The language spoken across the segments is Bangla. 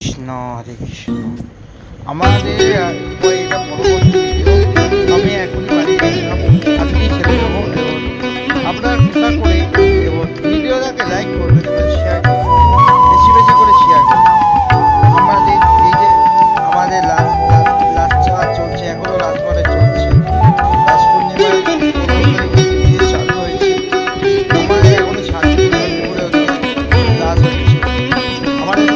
কৃষ্ণ হরে কৃষ্ণ। আমাদের এটা পরবর্তী ভিডিও আমি এখনই বাড়ি গেছিলাম, আজকেই ছেড়ে দেবো। এবং আপনারা কৃপা করে এবং ভিডিওটাকে লাইক করবেন এবং শেয়ার করবেন, বেশি বেশি করে শেয়ার করবেন। আমাদের এই যে আমাদের লাঞ্চ চলছে, এখনও রাজপথে চলছে, রাজ পূর্ণিমার চালু হয়েছে। আমাদের এখনো শান্তিপুরে রাজ হচ্ছে। আমাদের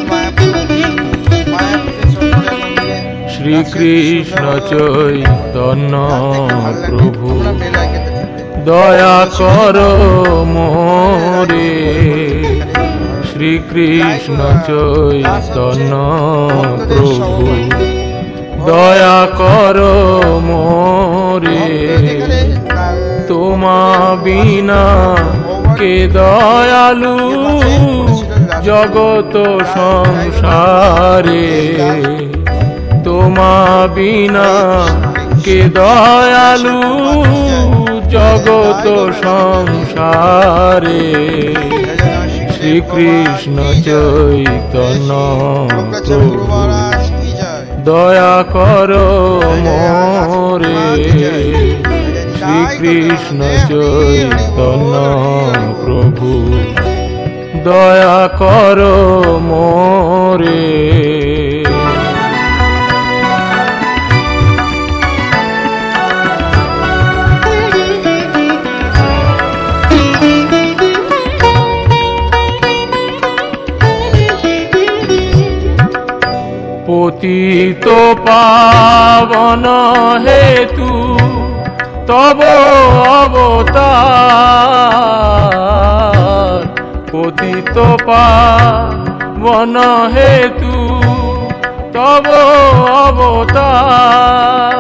শ্রীকৃষ্ণ চৈতন্য প্রভু দয়া কর মোরে। শ্রীকৃষ্ণ চৈতন্য প্রভু দয়া কর মোরে। তোমা বিনা কে দয়ালু জগত সংসারে। তোমা বিনা কে দয়ালু জগত সংসারে। শ্রীকৃষ্ণ চৈতন্য প্রভু দয়া কর মোরে। শ্রীকৃষ্ণ চৈতন্য প্রভু দয়া কর মোরে। পতিত পাবন হেতু তব অবতার। পতিত পাবন হেতু তব অবতার।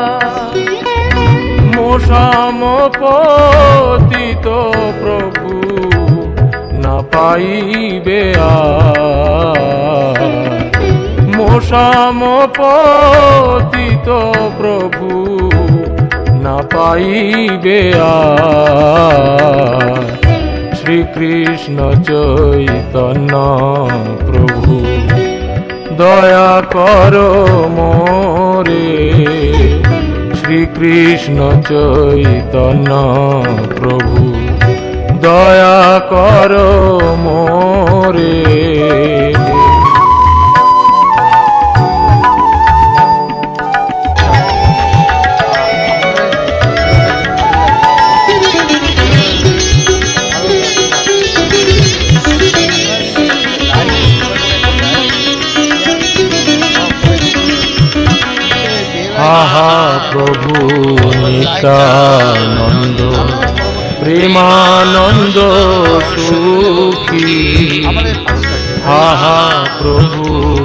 মোসাম পতিত প্রভু না পাইবে আর। মোসাম পতিত প্রভু না পাইবে আর। শ্রীকৃষ্ণ চৈতন্য প্রভু দয়া কর মোরে। শ্রীকৃষ্ণ চৈতন্য প্রভু দয়া কর মোরে। আহা প্রভু নিত্যানন্দ প্রেমানন্দ সুখী। আহা প্রভু